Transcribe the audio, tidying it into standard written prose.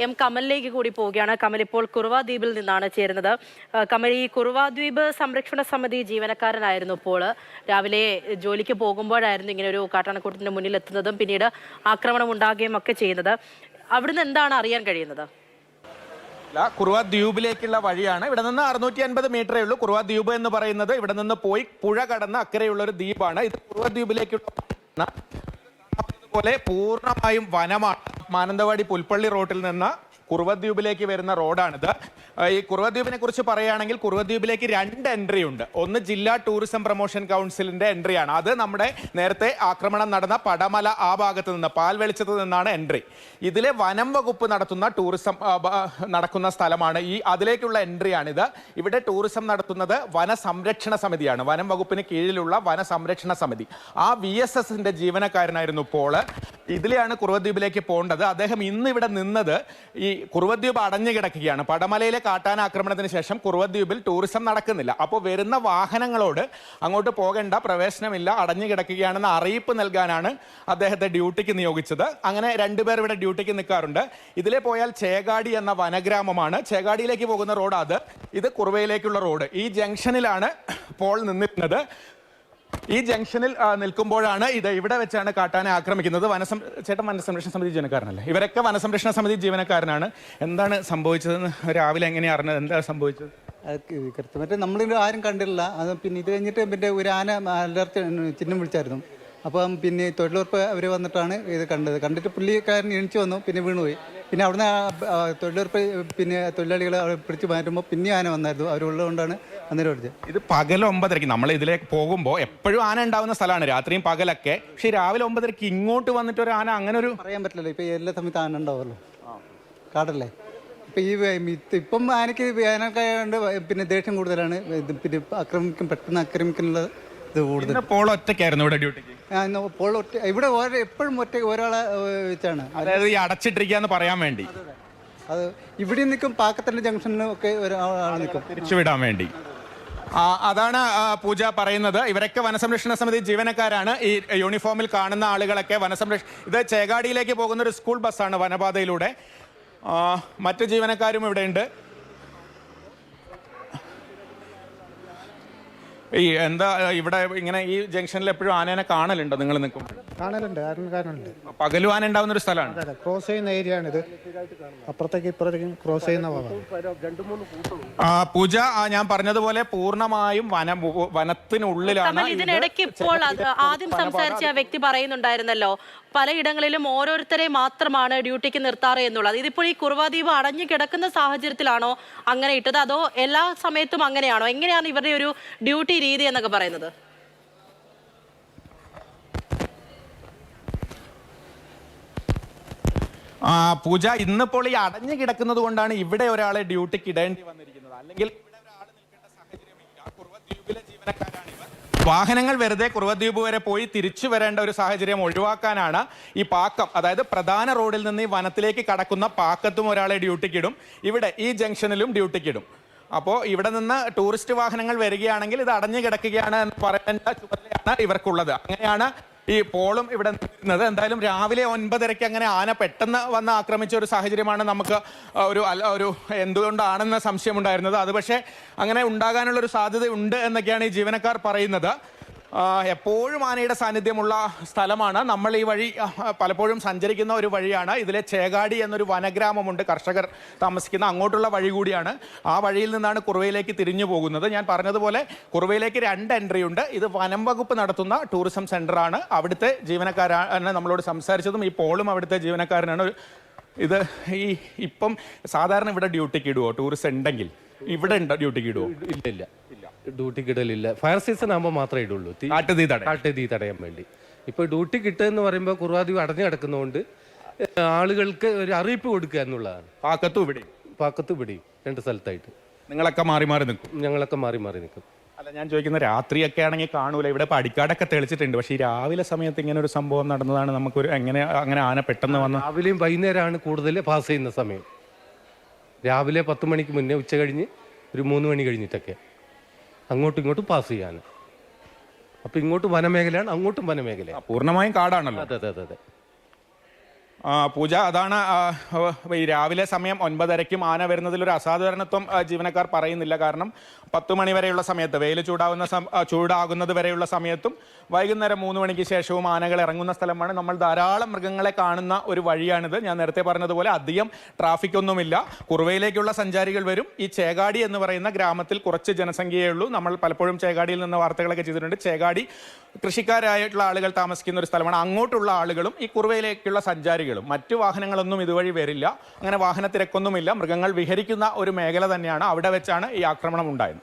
M കമലിലേക്ക് കൂടി പോവുകയാണ്. കമൽ ഇപ്പോൾ കുറുവ ദ്വീപിൽ നിന്നാണ് ചേരുന്നത്. കമൽ, ഈ കുറുവ ദ്വീപ് സംരക്ഷണ സമിതി ജീവനക്കാരനായിരുന്നു. ഇപ്പോൾ രാവിലെ ജോലിക്ക് പോകുമ്പോഴായിരുന്നു ഇങ്ങനെ ഒരു കാട്ടാനക്കൂട്ടത്തിന്റെ മുന്നിൽ എത്തുന്നതും പിന്നീട് ആക്രമണം ഉണ്ടാകുകയും ഒക്കെ ചെയ്യുന്നത്. അവിടുന്ന് എന്താണ് അറിയാൻ കഴിയുന്നത്? കുറുവ ദ്വീപിലേക്കുള്ള വഴിയാണ്. ഇവിടെ നിന്ന് 650 മീറ്ററേ ഉള്ളൂ. കുറുവ ദ്വീപ് എന്ന് പറയുന്നത് ഇവിടെ നിന്ന് പോയി പുഴ കടന്ന് അക്കരെയുള്ള ഒരു ദ്വീപാണ്. ഇത് കുറുവ ദ്വീപിലേക്കുള്ള പോലെ പൂർണ്ണമായും വനമാണ്. മാനന്തവാടി പുൽപ്പള്ളി റോഡിൽ നിന്ന് കുറുവദ്വീപിലേക്ക് വരുന്ന റോഡാണിത്. ഈ കുറുവദ്വീപിനെ കുറിച്ച് പറയുകയാണെങ്കിൽ കുറുവദ്വീപിലേക്ക് 2 എൻട്രി ഉണ്ട്. ഒന്ന് ജില്ലാ ടൂറിസം പ്രൊമോഷൻ കൗൺസിലിന്റെ എൻട്രിയാണ്. അത് നമ്മുടെ നേരത്തെ ആക്രമണം നടന്ന പടമല ആ ഭാഗത്ത് നിന്ന് പാൽവെളിച്ചത്ത് നിന്നാണ് എൻട്രി. ഇതിലെ വനം വകുപ്പ് നടത്തുന്ന ടൂറിസം നടക്കുന്ന സ്ഥലമാണ് അതിലേക്കുള്ള എൻട്രിയാണിത്. ഇവിടെ ടൂറിസം നടത്തുന്നത് വനസംരക്ഷണ സമിതിയാണ്. വനം വകുപ്പിന് കീഴിലുള്ള വനസംരക്ഷണ സമിതി. ആ VSSന്റെ ജീവനക്കാരനായിരുന്നു പോള്. ഇതിലെയാണ് കുറുവദ്വീപിലേക്ക് പോകേണ്ടത്. അദ്ദേഹം ഇന്ന് ഇവിടെ നിന്നത് ഈ കുറുവദ്വീപ് അടഞ്ഞു കിടക്കുകയാണ്. പടമലയിലെ കാട്ടാന ആക്രമണത്തിന് ശേഷം കുറുവദ്വീപിൽ ടൂറിസം നടക്കുന്നില്ല. അപ്പോൾ വരുന്ന വാഹനങ്ങളോട് അങ്ങോട്ട് പോകേണ്ട, പ്രവേശനമില്ല, അടഞ്ഞു കിടക്കുകയാണെന്ന് അറിയിപ്പ് നൽകാനാണ് അദ്ദേഹത്തെ ഡ്യൂട്ടിക്ക് നിയോഗിച്ചത്. അങ്ങനെ 2 പേർ ഇവിടെ ഡ്യൂട്ടിക്ക് നിൽക്കാറുണ്ട്. ഇതിലെ പോയാൽ ചേകാടി എന്ന വനഗ്രാമമാണ്. ചേകാടിയിലേക്ക് പോകുന്ന റോഡ് ഇത് കുറുവയിലേക്കുള്ള റോഡ്. ഈ ജംഗ്ഷനിലാണ് പോൾ നിന്നിരുന്നത്. ഈ ജംഗ്ഷനിൽ നിൽക്കുമ്പോഴാണ് ഇവിടെ വെച്ചാണ് കാട്ടാനെ ആക്രമിക്കുന്നത്. ചേട്ടൻ വനസംരക്ഷണ സമിതി ജീവനക്കാരനല്ലേ? ഇവരൊക്കെ വനസംരക്ഷണ സമിതി ജീവനക്കാരനാണ്. എന്താണ് സംഭവിച്ചതെന്ന് രാവിലെ എങ്ങനെയാണ് അറിഞ്ഞത്? എന്താണ് സംഭവിച്ചത്? കൃത്യമായിട്ട് നമ്മളിത് ആരും കണ്ടില്ല. അത് പിന്നെ ഇത് കഴിഞ്ഞിട്ട് പിന്നെ ഒരു ആന അലർച്ച ചിഹ്നം വിളിച്ചായിരുന്നു. അപ്പം പിന്നെ തൊഴിലുറപ്പ് അവർ വന്നിട്ടാണ് ഇത് കണ്ടിട്ട് പുള്ളിക്കാരൻ എണിച്ചു വന്നു, പിന്നെ വീണുപോയി. പിന്നെ അവിടുന്ന് തൊഴിലുറപ്പ് പിന്നെ തൊഴിലാളികളെ പിടിച്ച് മാറ്റുമ്പോൾ പിന്നെ ആന വന്നായിരുന്നു. അവരുള്ളതുകൊണ്ടാണ് അന്നേരം ഓടിച്ചത്. ഇത് പകൽ 9:30 നമ്മൾ ഇതിലേക്ക് പോകുമ്പോൾ എപ്പോഴും ആന ഉണ്ടാവുന്ന സ്ഥലമാണ്, രാത്രിയും പകലൊക്കെ. പക്ഷേ രാവിലെ 9:30 ഇങ്ങോട്ട് വന്നിട്ട് ഒരു ആന അങ്ങനെ ഒരു പറയാൻ പറ്റില്ലല്ലോ. ഇപ്പം എല്ലാ സമയത്ത് ആന ഉണ്ടാവുമല്ലോ, കാടല്ലേ. ഇപ്പം ആനയ്ക്ക് വേനൽക്കായുണ്ട് പിന്നെ ദേഷ്യം കൂടുതലാണ്. പിന്നെ പെട്ടെന്ന് ആക്രമിക്കാനുള്ള ഇത് കൂടുതൽ. പോൾ ഒറ്റയ്ക്കായിരുന്നു ഇവിടെ ഡ്യൂട്ടിക്ക്? പോൾ ഇവിടെ എപ്പോഴും ഒരാളെ വെച്ചാണ്, അതായത് ഈ അടച്ചിട്ടിരിക്കാന്ന് പറയാൻ വേണ്ടി. അത് ഇവിടെ നിൽക്കും, പാക്കത്തന്റെ ജംഗ്ഷനിലും ഒക്കെ ഒരാൾ നിൽക്കും തിരിച്ചുവിടാൻ വേണ്ടി. അതാണ് പൂജ പറയുന്നത്. ഇവരൊക്കെ വനസംരക്ഷണ സമിതി ജീവനക്കാരാണ്. ഈ യൂണിഫോമിൽ കാണുന്ന ആളുകളൊക്കെ ഇത് ചേകാടിയിലേക്ക് പോകുന്ന ഒരു സ്കൂൾ ബസ്സാണ് വനപാതയിലൂടെ. മറ്റു ജീവനക്കാരും ഇവിടെയുണ്ട്. എന്താ ഇവിടെ ഇങ്ങനെ ഈ ജംഗ്ഷനിൽ എപ്പോഴും ആനേനെ കാണലുണ്ടോ? നിങ്ങൾ നിൽക്കും? കാണലുണ്ട്. പകലും ആന ഉണ്ടാവുന്ന ഒരു സ്ഥലമാണ്. ക്രോസ് ചെയ്യുന്ന ഏരിയ ആണ് ഇത്. അപ്പുറത്തേക്ക് ഇപ്പുറത്തേക്കും ക്രോസ് ചെയ്യുന്ന പൂജ, ഞാൻ പറഞ്ഞതുപോലെ പൂർണ്ണമായും വനത്തിനുള്ളിലാണ്. ഇതിനിടയ്ക്ക് ഇപ്പോൾ ആദ്യം സംസാരിച്ച വ്യക്തി പറയുന്നുണ്ടായിരുന്നല്ലോ, പലയിടങ്ങളിലും ഓരോരുത്തരെ മാത്രമാണ് ഡ്യൂട്ടിക്ക് നിർത്താറ് എന്നുള്ളത്. ഇതിപ്പോൾ ഈ കുറുവ ദ്വീപ് അടഞ്ഞു കിടക്കുന്ന സാഹചര്യത്തിലാണോ അങ്ങനെ ഇട്ടത്, അതോ എല്ലാ സമയത്തും അങ്ങനെയാണോ? എങ്ങനെയാണ് ഇവരുടെ ഒരു ഡ്യൂട്ടി രീതി എന്നൊക്കെ പറയുന്നത്? പൂജ, ഇന്നിപ്പോൾ ഈ അടഞ്ഞു കിടക്കുന്നത് കൊണ്ടാണ് ഇവിടെ ഒരാളെ ഡ്യൂട്ടിക്ക് ഇടേണ്ടി വന്നിരിക്കുന്നത്. അല്ലെങ്കിൽ ഇവിടെ ഒരാൾ നിൽക്കേണ്ട സാഹചര്യമില്ല. കുറുവദ്വീപിലെ ജീവനക്കാരാണ് ഇവർ. വാഹനങ്ങൾ വെറുതെ കുറുവദ്വീപ് വരെ പോയി തിരിച്ചു വരേണ്ട ഒരു സാഹചര്യം ഒഴിവാക്കാനാണ് ഈ പാക്കം, അതായത് പ്രധാന റോഡിൽ നിന്ന് ഈ വനത്തിലേക്ക് കടക്കുന്ന പാക്കത്തും ഒരാളെ ഡ്യൂട്ടിക്കിടും. ഇവിടെ ഈ ജംഗ്ഷനിലും ഡ്യൂട്ടിക്കിടും. അപ്പോൾ ഇവിടെ നിന്ന് ടൂറിസ്റ്റ് വാഹനങ്ങൾ വരികയാണെങ്കിൽ ഇത് അടഞ്ഞു കിടക്കുകയാണ് എന്ന് പറയേണ്ട ചുമതലയാണ് ഇവർക്കുള്ളത്. അങ്ങനെയാണ് ഈ പോളും ഇവിടെ നിൽക്കുന്നത്. എന്തായാലും രാവിലെ 9:30 അങ്ങനെ ആന പെട്ടെന്ന് വന്ന് ആക്രമിച്ച ഒരു സാഹചര്യമാണ് നമുക്ക് ഒരു എന്തുകൊണ്ടാണെന്ന സംശയമുണ്ടായിരുന്നത്. അത് പക്ഷേ അങ്ങനെ ഉണ്ടാകാനുള്ളൊരു സാധ്യത ഉണ്ട് എന്നൊക്കെയാണ് ഈ ജീവനക്കാർ പറയുന്നത്. എപ്പോഴും ആനയുടെ സാന്നിധ്യമുള്ള സ്ഥലമാണ്. നമ്മൾ ഈ വഴി പലപ്പോഴും സഞ്ചരിക്കുന്ന ഒരു വഴിയാണ്. ഇതിലെ ചേകാടി എന്നൊരു വനഗ്രാമമുണ്ട്, കർഷകർ താമസിക്കുന്ന, അങ്ങോട്ടുള്ള വഴി കൂടിയാണ്. ആ വഴിയിൽ നിന്നാണ് കുറുവയിലേക്ക് തിരിഞ്ഞു പോകുന്നത്. ഞാൻ പറഞ്ഞതുപോലെ കുറുവയിലേക്ക് 2 എൻട്രി ഉണ്ട്. ഇത് വനം വകുപ്പ് നടത്തുന്ന ടൂറിസം സെൻ്ററാണ്. അവിടുത്തെ ജീവനക്കാരാണ് നമ്മളോട് സംസാരിച്ചതും. ഈ പോളും അവിടുത്തെ ജീവനക്കാരനാണ്. ഇത് ഇപ്പം സാധാരണ ഇവിടെ ഡ്യൂട്ടിക്ക് ഇടുവോ? ടൂറിസ്റ്റ് ഉണ്ടെങ്കിൽ ഇവിടെ ഡ്യൂട്ടിക്ക് ഇടുവോ? ഇല്ല, ഡ്യൂട്ടിക്ക് ഇടലില്ല. ഫയർ സീസൺ ആകുമ്പോൾ മാത്രമേ ഇടുള്ളൂ, കാട്ടുതീ തടയാൻ വേണ്ടി. ഇപ്പോൾ ഡ്യൂട്ടി കിട്ടുക എന്ന് പറയുമ്പോൾ കുറുവാദ്വീപ് അടഞ്ഞു കിടക്കുന്നതുകൊണ്ട് ആളുകൾക്ക് ഒരു അറിയിപ്പ് കൊടുക്കുക എന്നുള്ളതാണ്. പാക്കത്തും ഇവിടെയും 2 സ്ഥലത്തായിട്ട്. നിങ്ങളൊക്കെ മാറി മാറി നിൽക്കും? ഞങ്ങളൊക്കെ മാറി നിൽക്കും. അല്ല, ഞാൻ ചോദിക്കുന്ന രാത്രിയൊക്കെ ആണെങ്കിൽ കാണൂല. ഇവിടെ പടിക്കാടൊക്കെ തെളിച്ചിട്ടുണ്ട്. പക്ഷേ ഈ രാവിലെ സമയത്ത് ഇങ്ങനെ ഒരു സംഭവം നടന്നതാണ്. നമുക്കൊരു അങ്ങനെ ആന പെട്ടെന്ന് വന്ന് രാവിലെയും വൈകുന്നേരമാണ് കൂടുതൽ പാസ് ചെയ്യുന്ന സമയം. രാവിലെ 10 മണിക്ക് മുന്നേ, ഉച്ച കഴിഞ്ഞ് ഒരു 3 മണി കഴിഞ്ഞിട്ടൊക്കെ അങ്ങോട്ടും ഇങ്ങോട്ടും പാസ് ചെയ്യാൻ. അപ്പം ഇങ്ങോട്ടും വനമേഖലയാണ്, അങ്ങോട്ടും വനമേഖലയാണ്. പൂർണ്ണമായും കാടാണല്ലോ. അതെ. പൂജ, അതാണ് ഈ രാവിലെ സമയം 9:30ക്കും ആന വരുന്നതിൽ ഒരു അസാധാരണത്വം ജീവനക്കാർ പറയുന്നില്ല. കാരണം 10 മണി വരെയുള്ള സമയത്ത് വെയിൽ ചൂടാകുന്നത് വരെയുള്ള സമയത്തും വൈകുന്നേരം 3 മണിക്ക് ശേഷവും ആനകൾ ഇറങ്ങുന്ന സ്ഥലമാണ്. നമ്മൾ ധാരാളം മൃഗങ്ങളെ കാണുന്ന ഒരു വഴിയാണിത്. ഞാൻ നേരത്തെ പറഞ്ഞതുപോലെ അധികം ട്രാഫിക് ഒന്നുമില്ല. കുറുവയിലേക്കുള്ള സഞ്ചാരികൾ വരും. ഈ ചേകാടി എന്ന് പറയുന്ന ഗ്രാമത്തിൽ കുറച്ച് ജനസംഖ്യയേ ഉള്ളൂ. നമ്മൾ പലപ്പോഴും ചേകാടിയിൽ നിന്ന് വാർത്തകളൊക്കെ ചെയ്തിട്ടുണ്ട്. ചേകാടി കൃഷിക്കാരായിട്ടുള്ള ആളുകൾ താമസിക്കുന്ന ഒരു സ്ഥലമാണ്. അങ്ങോട്ടുള്ള ആളുകളും ഈ കുറുവയിലേക്കുള്ള സഞ്ചാരികളും, മറ്റു വാഹനങ്ങളൊന്നും ഇതുവഴി വരില്ല. അങ്ങനെ വാഹന തിരക്കൊന്നുമില്ല. മൃഗങ്ങൾ വിഹരിക്കുന്ന ഒരു മേഖല തന്നെയാണ്. അവിടെ വെച്ചാണ് ഈ ആക്രമണം ഉണ്ടായത്.